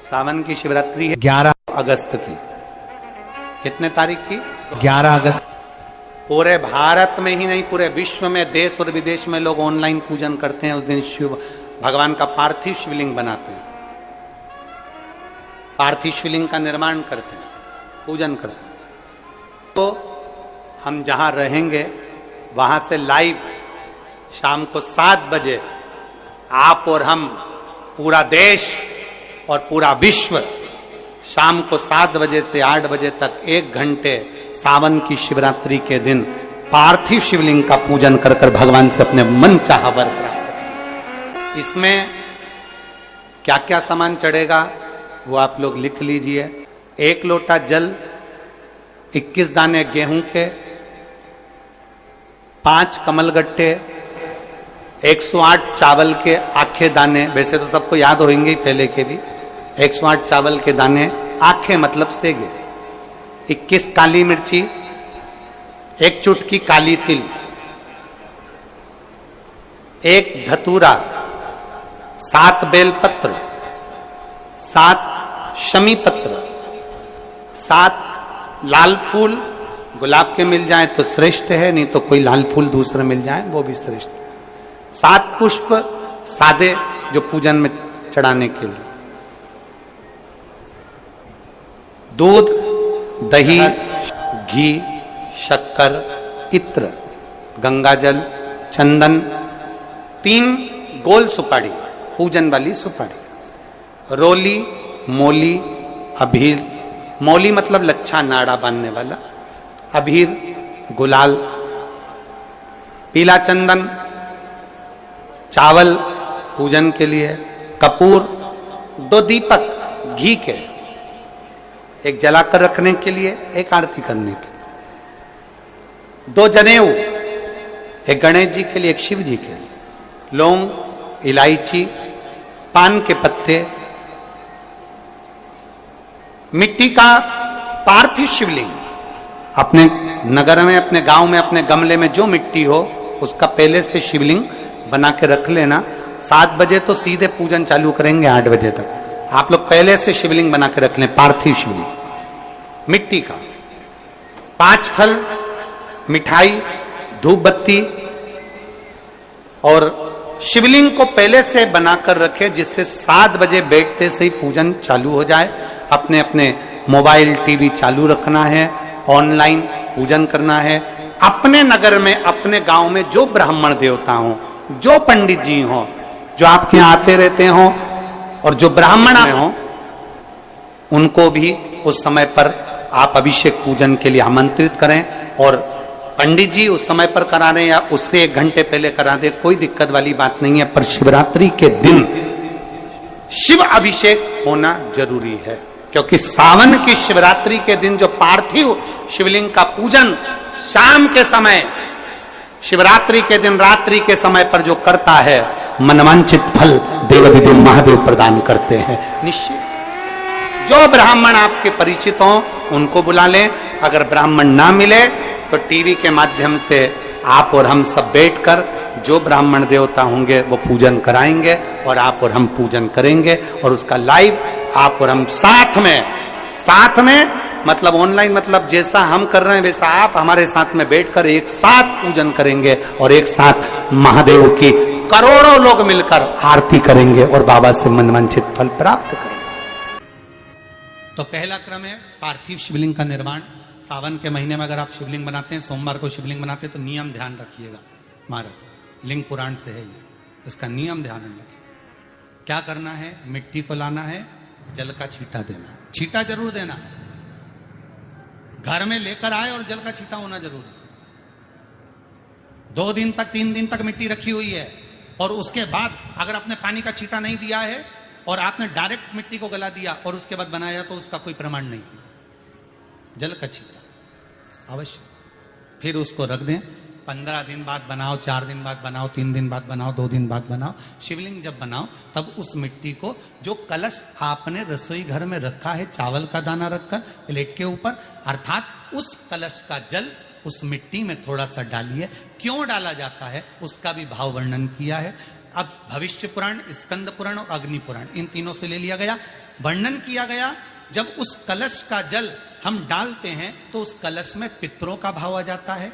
सावन की शिवरात्रि है 11 अगस्त की। कितने तारीख की? 11 अगस्त। पूरे भारत में ही नहीं, पूरे विश्व में, देश और विदेश में लोग ऑनलाइन पूजन करते हैं। उस दिन शिव भगवान का पार्थिव शिवलिंग बनाते हैं, पार्थिव शिवलिंग का निर्माण करते हैं, पूजन करते हैं। तो हम जहां रहेंगे वहां से लाइव शाम को 7 बजे आप और हम, पूरा देश और पूरा विश्व, शाम को 7 बजे से 8 बजे तक 1 घंटे सावन की शिवरात्रि के दिन पार्थिव शिवलिंग का पूजन कर कर भगवान से अपने मन चाहा वर प्राप्त करें। इसमें क्या क्या सामान चढ़ेगा वो आप लोग लिख लीजिए। 1 लोटा जल, 21 दाने गेहूं के, 5 कमलगट्टे, 108 चावल के आखे दाने, वैसे तो सबको याद होंगे पहले के भी। 108 चावल के दाने, आखे मतलब सेगे, 21 काली मिर्ची, 1 चुटकी काली तिल, 1 धतूरा, 7 बेलपत्र, 7 शमी पत्र, 7 लाल फूल, गुलाब के मिल जाए तो श्रेष्ठ है, नहीं तो कोई लाल फूल दूसरे मिल जाए वो भी श्रेष्ठ। 7 पुष्प सादे जो पूजन में चढ़ाने के लिए, दूध, दही, घी, शक्कर, इत्र, गंगाजल, चंदन, 3 गोल सुपारी, पूजन वाली सुपारी, रोली, मोली, अभीर, मौली मतलब लच्छा नाड़ा बांधने वाला, अभीर, गुलाल, पीला चंदन, चावल पूजन के लिए, कपूर, 2 दीपक घी के, 1 जलाकर रखने के लिए, 1 आरती करने के लिए, 2 जनेऊ, 1 गणेश जी के लिए, 1 शिव जी के लिए, लौंग, इलायची, पान के पत्ते, मिट्टी का पार्थिव शिवलिंग। अपने नगर में, अपने गांव में, अपने गमले में जो मिट्टी हो उसका पहले से शिवलिंग बना के रख लेना। 7 बजे तो सीधे पूजन चालू करेंगे, 8 बजे तक आप लोग पहले से शिवलिंग बना के रख लें, पार्थिव शिवलिंग मिट्टी का। 5 फल, मिठाई, धूप बत्ती, और शिवलिंग को पहले से बनाकर रखें जिससे 7 बजे बैठते से ही पूजन चालू हो जाए। अपने अपने मोबाइल टीवी चालू रखना है, ऑनलाइन पूजन करना है। अपने नगर में, अपने गांव में जो ब्राह्मण देवता हों, जो पंडित जी हों, जो आपके यहाँ आते रहते हों, और जो ब्राह्मण हों, उनको भी उस समय पर आप अभिषेक पूजन के लिए आमंत्रित करें। और पंडित जी उस समय पर करा रहे या उससे 1 घंटे पहले करा दे, कोई दिक्कत वाली बात नहीं है। पर शिवरात्रि के दिन शिव अभिषेक होना जरूरी है, क्योंकि सावन की शिवरात्रि के दिन जो पार्थिव शिवलिंग का पूजन शाम के समय, शिवरात्रि के दिन रात्रि के समय पर जो करता है, मनवांचित फल देवदेव महादेव प्रदान करते हैं निश्चित। जो ब्राह्मण आपके परिचित हों उनको बुला लें। अगर ब्राह्मण ना मिले तो टीवी के माध्यम से आप और हम सब बैठकर जो ब्राह्मण देवता होंगे वो पूजन कराएंगे, और आप और हम पूजन करेंगे, और उसका लाइव आप और हम साथ में मतलब ऑनलाइन, मतलब जैसा हम कर रहे हैं वैसा आप हमारे साथ में बैठकर एक साथ पूजन करेंगे, और एक साथ महादेव की करोड़ों लोग मिलकर आरती करेंगे और बाबा से मनवांछित फल प्राप्त करेंगे। तो पहला क्रम है पार्थिव शिवलिंग का निर्माण। सावन के महीने में अगर आप शिवलिंग बनाते हैं, सोमवार को शिवलिंग बनाते हैं, तो नियम ध्यान रखिएगा महाराज, लिंग पुराण से है ये, इसका नियम ध्यान रखिए। क्या करना है? मिट्टी को लाना है, जल का छींटा देना, छींटा जरूर देना, घर में लेकर आए और जल का छींटा होना जरूरी है। 2 दिन तक 3 दिन तक मिट्टी रखी हुई है, और उसके बाद अगर आपने पानी का छींटा नहीं दिया है और आपने डायरेक्ट मिट्टी को गला दिया और उसके बाद बनाया, तो उसका कोई प्रमाण नहीं। जल का छींटा अवश्य, फिर उसको रख दें। 15 दिन बाद बनाओ, 4 दिन बाद बनाओ, 3 दिन बाद बनाओ, 2 दिन बाद बनाओ। शिवलिंग जब बनाओ तब उस मिट्टी को, जो कलश आपने रसोई घर में रखा है चावल का दाना रखकर प्लेट के ऊपर, अर्थात उस कलश का जल उस मिट्टी में थोड़ा सा डालिए। क्यों डाला जाता है उसका भी भाव वर्णन किया है। अब भविष्य पुराण, स्कंद पुराण और अग्नि पुराण, इन तीनों से ले लिया गया। वर्णन किया गया, जब उस कलश का जल हम डालते हैं तो उस कलश में पितरों का भाव आ जाता है,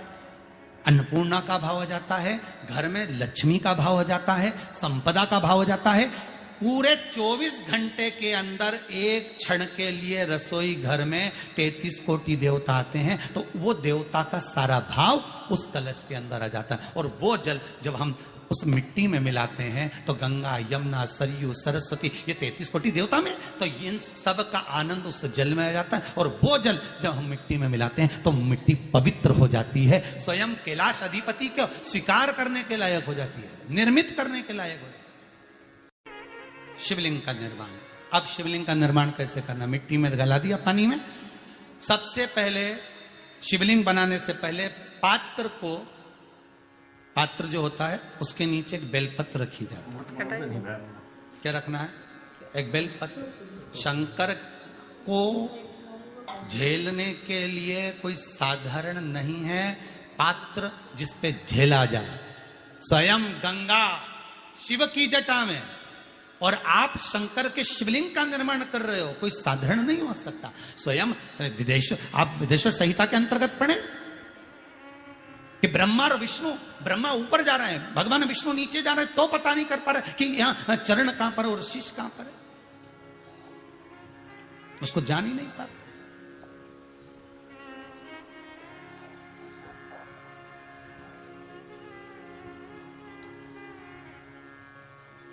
अन्नपूर्णा का भाव आ जाता है, घर में लक्ष्मी का भाव आ जाता है, संपदा का भाव आ जाता है। पूरे 24 घंटे के अंदर एक क्षण के लिए रसोई घर में 33 कोटि देवता आते हैं, तो वो देवता का सारा भाव उस कलश के अंदर आ जाता है। और वो जल जब हम उस मिट्टी में मिलाते हैं तो गंगा, यमुना, सरयू, सरस्वती, ये 33 कोटि देवता में, तो इन सब का आनंद उस जल में आ जाता है। और वो जल जब हम मिट्टी में मिलाते हैं तो मिट्टी पवित्र हो जाती है, स्वयं कैलाश अधिपति को स्वीकार करने के लायक हो जाती है, निर्मित करने के लायक हो जाती है। शिवलिंग का निर्माण। अब शिवलिंग का निर्माण कैसे करना? मिट्टी में गला दिया पानी में। सबसे पहले शिवलिंग बनाने से पहले पात्र जो होता है उसके नीचे एक बेलपत्र रखी जाती है। क्या रखना है? एक बेलपत्र। शंकर को झेलने के लिए कोई साधारण नहीं है पात्र जिसपे झेला जाए। स्वयं गंगा शिव की जटा में, और आप शंकर के शिवलिंग का निर्माण कर रहे हो, कोई साधारण नहीं हो सकता। स्वयं आप विदेश्वर संहिता के अंतर्गत पढ़े कि ब्रह्मा और विष्णु, ब्रह्मा ऊपर जा रहे हैं, भगवान विष्णु नीचे जा रहे हैं, तो पता नहीं कर पा रहे कि यहां चरण कहां पर और शीश कहां पर है, उसको जान ही नहीं पा रहे।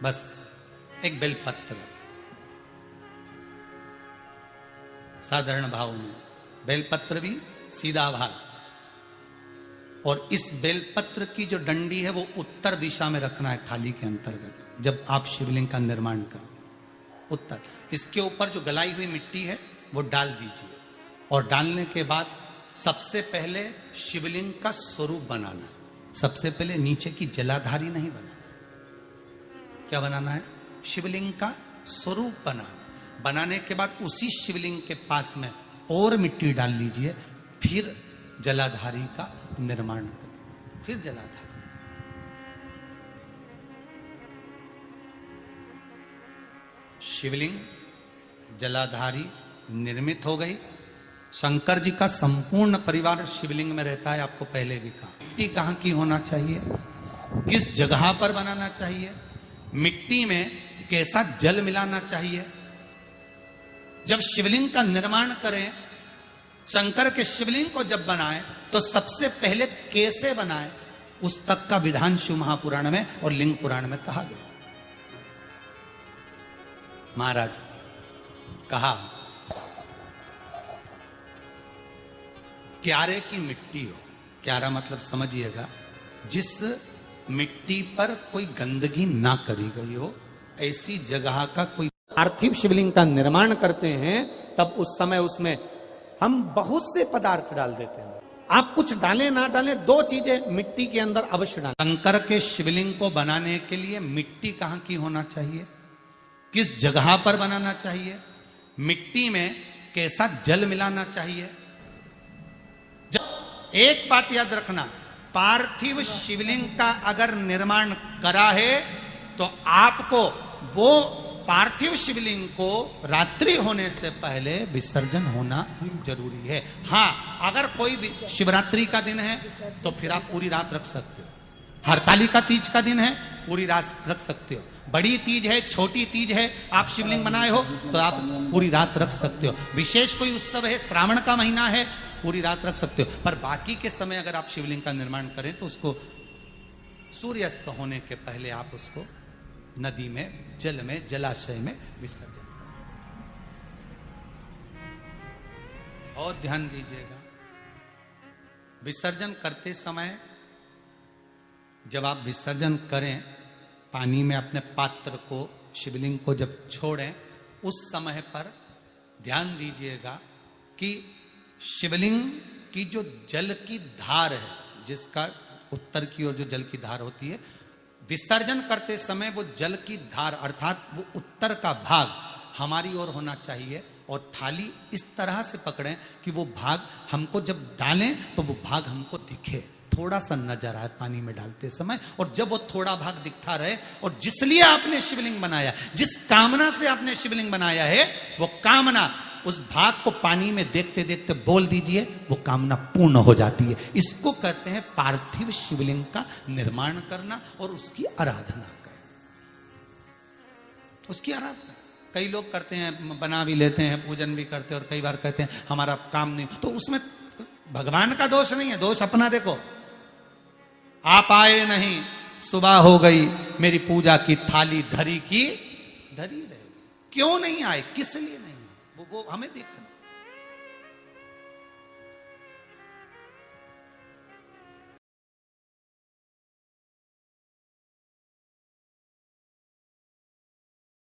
बस एक बेलपत्र, साधारण भाव में बेलपत्र भी सीधा भाग, और इस बेलपत्र की जो डंडी है वो उत्तर दिशा में रखना है थाली के अंतर्गत। जब आप शिवलिंग का निर्माण करें उत्तर, इसके ऊपर जो गलाई हुई मिट्टी है वो डाल दीजिए, और डालने के बाद सबसे पहले शिवलिंग का स्वरूप बनाना है। सबसे पहले नीचे की जलाधारी नहीं बनाना, क्या बनाना है? शिवलिंग का स्वरूप बनाना। बनाने के बाद उसी शिवलिंग के पास में और मिट्टी डाल लीजिए, फिर जलाधारी का निर्माण करें, फिर जलाधारी। शिवलिंग जलाधारी निर्मित हो गई। शंकर जी का संपूर्ण परिवार शिवलिंग में रहता है, आपको पहले भी कहा। मिट्टी कहां की होना चाहिए, किस जगह पर बनाना चाहिए, मिट्टी में कैसा जल मिलाना चाहिए। जब शिवलिंग का निर्माण करें, शंकर के शिवलिंग को जब बनाए तो सबसे पहले कैसे बनाए, उस तक का विधान शिव महापुराण में और लिंग पुराण में कहा गया। महाराज कहा क्यारे की मिट्टी हो, क्यारा मतलब समझिएगा जिस मिट्टी पर कोई गंदगी ना करी गई हो, ऐसी जगह का कोई पार्थिव शिवलिंग का निर्माण करते हैं, तब उस समय उसमें हम बहुत से पदार्थ डाल देते हैं। आप कुछ डालें ना डालें, दो चीजें मिट्टी के अंदर अवश्य डालें। शंकर के शिवलिंग को बनाने के लिए मिट्टी कहां की होना चाहिए, किस जगह पर बनाना चाहिए, मिट्टी में कैसा जल मिलाना चाहिए। जब एक बात याद रखना, पार्थिव शिवलिंग का अगर निर्माण करा है तो आपको वो पार्थिव शिवलिंग को रात्रि होने से पहले विसर्जन होना जरूरी है। हाँ, अगर कोई शिवरात्रि का दिन है तो फिर आप पूरी रात रख सकते हो। हरतालिका तीज का दिन है, पूरी रात रख सकते हो। बड़ी तीज है, छोटी तीज है, आप शिवलिंग बनाए हो तो आप पूरी रात रख सकते हो। विशेष कोई उत्सव है, श्रावण का महीना है, पूरी रात रख सकते हो। पर बाकी के समय अगर आप शिवलिंग का निर्माण करें तो उसको सूर्यास्त होने के पहले आप उसको नदी में, जल में, जलाशय में विसर्जन। और ध्यान दीजिएगा, विसर्जन करते समय जब आप विसर्जन करें पानी में अपने पात्र को, शिवलिंग को जब छोड़ें, उस समय पर ध्यान दीजिएगा कि शिवलिंग की जो जल की धार है, जिसका उत्तर की ओर जो जल की धार होती है, विसर्जन करते समय वो जल की धार अर्थात वो उत्तर का भाग हमारी ओर होना चाहिए, और थाली इस तरह से पकड़ें कि वो भाग हमको जब डालें तो वो भाग हमको दिखे, थोड़ा सा नजर आए पानी में डालते समय, और जब वो थोड़ा भाग दिखता रहे, और जिसलिए आपने शिवलिंग बनाया, जिस कामना से आपने शिवलिंग बनाया है, वो कामना उस भाग को पानी में देखते देखते बोल दीजिए, वो कामना पूर्ण हो जाती है। इसको कहते हैं पार्थिव शिवलिंग का निर्माण करना और उसकी आराधना करना। उसकी आराधना कई लोग करते हैं, बना भी लेते हैं, पूजन भी करते हैं, और कई बार कहते हैं हमारा काम नहीं, तो उसमें भगवान का दोष नहीं है, दोष अपना। देखो, आप आए नहीं, सुबह हो गई, मेरी पूजा की थाली धरी की धरी रहेगी। क्यों नहीं आए, किस लिए नहीं, वो हमें देखना।